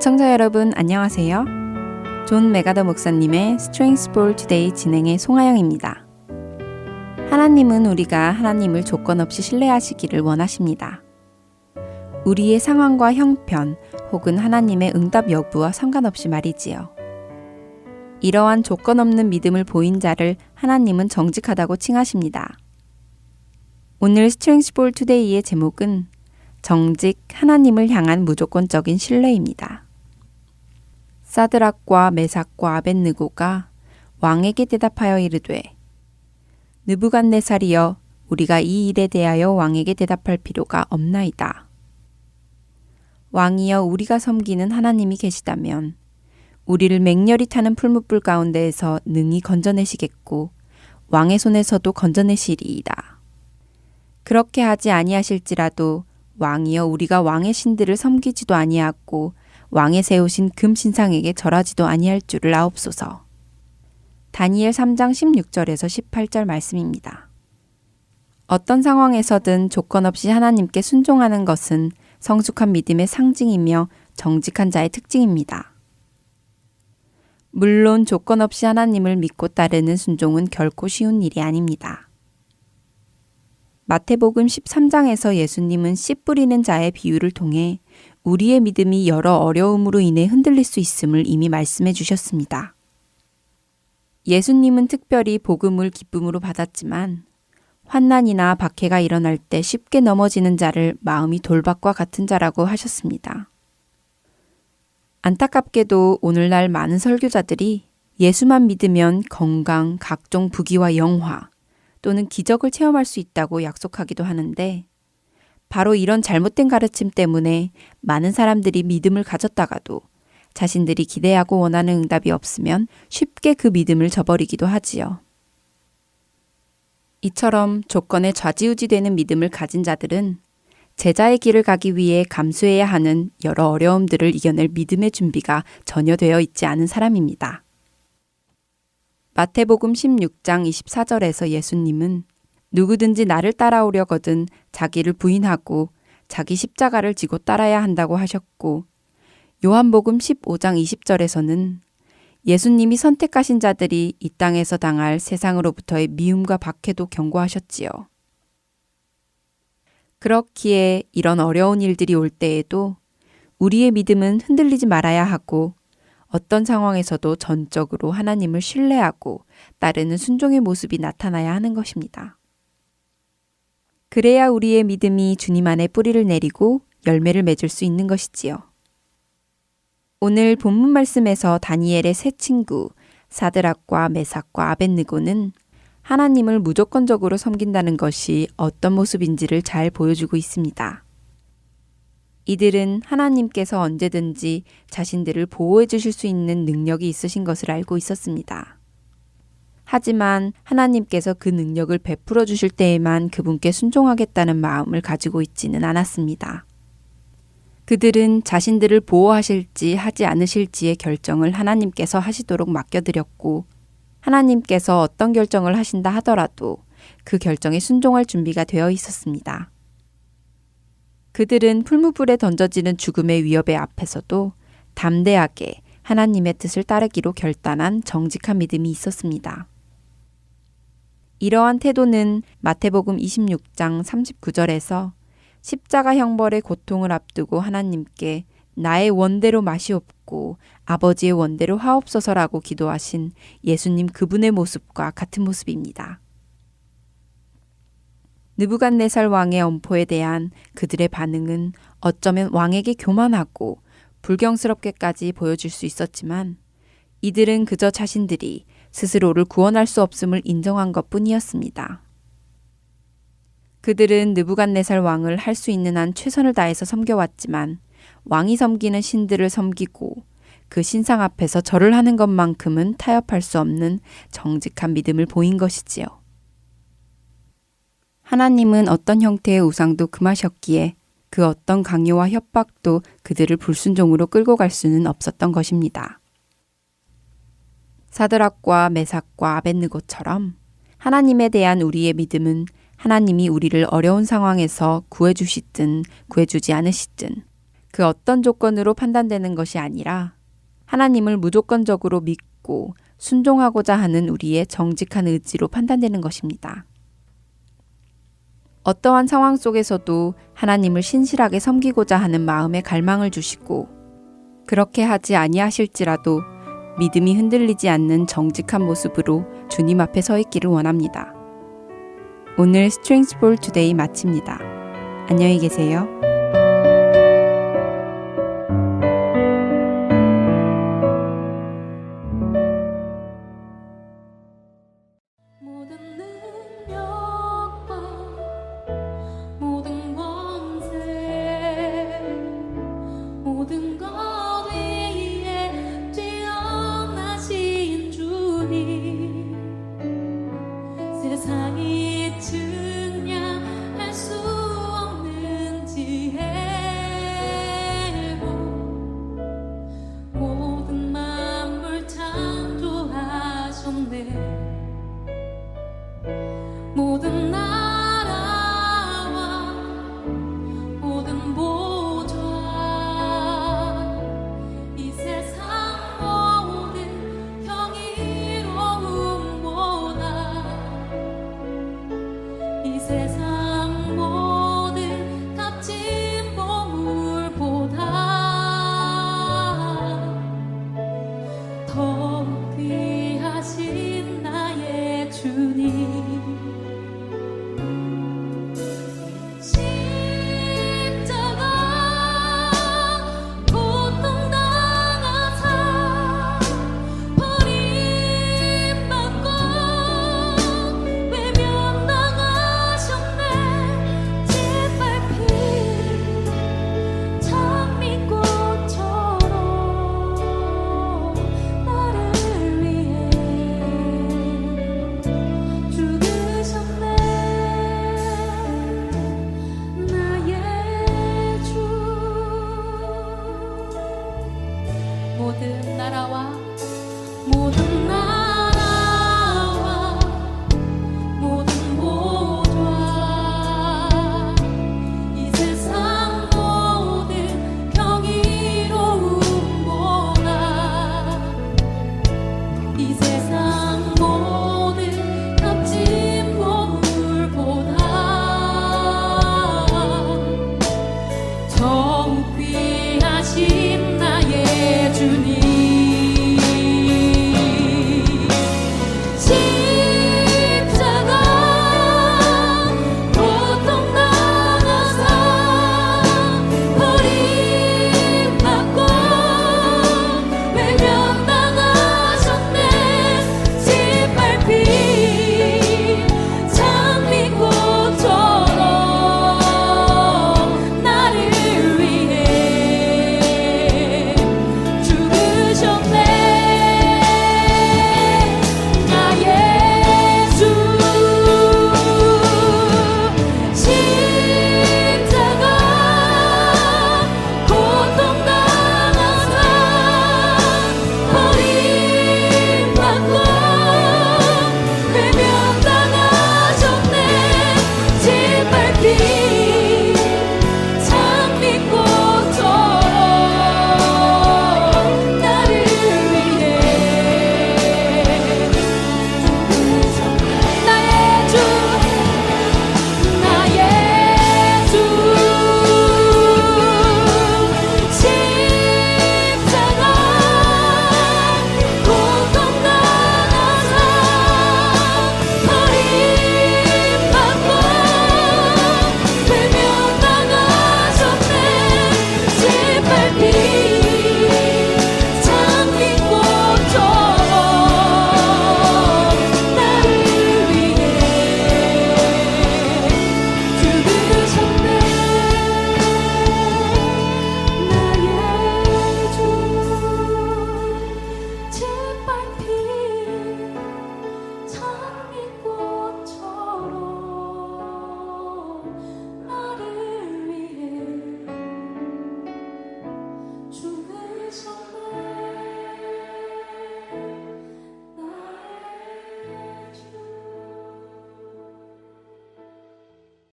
애청자 여러분 안녕하세요. 존 메가더 목사님의 Strength for Today 진행의 송하영입니다. 하나님은 우리가 하나님을 조건 없이 신뢰하시기를 원하십니다. 우리의 상황과 형편 혹은 하나님의 응답 여부와 상관없이 말이지요. 이러한 조건 없는 믿음을 보인 자를 하나님은 정직하다고 칭하십니다. 오늘 Strength for Today의 제목은 정직, 하나님을 향한 무조건적인 신뢰입니다. 사드락과 메삭과 아벳느고가 왕에게 대답하여 이르되 느부갓네살이여 우리가 이 일에 대하여 왕에게 대답할 필요가 없나이다. 왕이여 우리가 섬기는 하나님이 계시다면 우리를 맹렬히 타는 풀무불 가운데에서 능히 건져내시겠고 왕의 손에서도 건져내시리이다. 그렇게 하지 아니하실지라도 왕이여 우리가 왕의 신들을 섬기지도 아니하고 왕의 세우신 금 신상에게 절하지도 아니할 줄을 아옵소서. 다니엘 3장 16절에서 18절 말씀입니다. 어떤 상황에서든 조건 없이 하나님께 순종하는 것은 성숙한 믿음의 상징이며 정직한 자의 특징입니다. 물론 조건 없이 하나님을 믿고 따르는 순종은 결코 쉬운 일이 아닙니다. 마태복음 13장에서 예수님은 씨 뿌리는 자의 비유를 통해 우리의 믿음이 여러 어려움으로 인해 흔들릴 수 있음을 이미 말씀해 주셨습니다. 예수님은 특별히 복음을 기쁨으로 받았지만 환난이나 박해가 일어날 때 쉽게 넘어지는 자를 마음이 돌박과 같은 자라고 하셨습니다. 안타깝게도 오늘날 많은 설교자들이 예수만 믿으면 건강, 각종 부귀와 영화 또는 기적을 체험할 수 있다고 약속하기도 하는데 바로 이런 잘못된 가르침 때문에 많은 사람들이 믿음을 가졌다가도 자신들이 기대하고 원하는 응답이 없으면 쉽게 그 믿음을 저버리기도 하지요. 이처럼 조건에 좌지우지되는 믿음을 가진 자들은 제자의 길을 가기 위해 감수해야 하는 여러 어려움들을 이겨낼 믿음의 준비가 전혀 되어 있지 않은 사람입니다. 마태복음 16장 24절에서 예수님은 누구든지 나를 따라오려거든 자기를 부인하고 자기 십자가를 지고 따라야 한다고 하셨고 요한복음 15장 20절에서는 예수님이 선택하신 자들이 이 땅에서 당할 세상으로부터의 미움과 박해도 경고하셨지요. 그렇기에 이런 어려운 일들이 올 때에도 우리의 믿음은 흔들리지 말아야 하고 어떤 상황에서도 전적으로 하나님을 신뢰하고 따르는 순종의 모습이 나타나야 하는 것입니다. 그래야 우리의 믿음이 주님 안에 뿌리를 내리고 열매를 맺을 수 있는 것이지요. 오늘 본문 말씀에서 다니엘의 세 친구 사드락과 메삭과 아벳느고는 하나님을 무조건적으로 섬긴다는 것이 어떤 모습인지를 잘 보여주고 있습니다. 이들은 하나님께서 언제든지 자신들을 보호해 주실 수 있는 능력이 있으신 것을 알고 있었습니다. 하지만 하나님께서 그 능력을 베풀어 주실 때에만 그분께 순종하겠다는 마음을 가지고 있지는 않았습니다. 그들은 자신들을 보호하실지 하지 않으실지의 결정을 하나님께서 하시도록 맡겨드렸고 하나님께서 어떤 결정을 하신다 하더라도 그 결정에 순종할 준비가 되어 있었습니다. 그들은 풀무불에 던져지는 죽음의 위협의 앞에서도 담대하게 하나님의 뜻을 따르기로 결단한 정직한 믿음이 있었습니다. 이러한 태도는 마태복음 26장 39절에서 십자가 형벌의 고통을 앞두고 하나님께 나의 원대로 마시옵고 아버지의 원대로 하옵소서라고 기도하신 예수님 그분의 모습과 같은 모습입니다. 느부갓네살 왕의 엄포에 대한 그들의 반응은 어쩌면 왕에게 교만하고 불경스럽게까지 보여줄 수 있었지만 이들은 그저 자신들이 스스로를 구원할 수 없음을 인정한 것뿐이었습니다. 그들은 느부갓네살 왕을 할 수 있는 한 최선을 다해서 섬겨왔지만 왕이 섬기는 신들을 섬기고 그 신상 앞에서 절을 하는 것만큼은 타협할 수 없는 정직한 믿음을 보인 것이지요. 하나님은 어떤 형태의 우상도 금하셨기에 그 어떤 강요와 협박도 그들을 불순종으로 끌고 갈 수는 없었던 것입니다. 사드락과 메삭과 아벳느고처럼 하나님에 대한 우리의 믿음은 하나님이 우리를 어려운 상황에서 구해주시든 구해주지 않으시든 그 어떤 조건으로 판단되는 것이 아니라 하나님을 무조건적으로 믿고 순종하고자 하는 우리의 정직한 의지로 판단되는 것입니다. 어떠한 상황 속에서도 하나님을 신실하게 섬기고자 하는 마음에 갈망을 주시고 그렇게 하지 아니하실지라도 믿음이 흔들리지 않는 정직한 모습으로 주님 앞에 서 있기를 원합니다. 오늘 Strings for Today 마칩니다. 안녕히 계세요.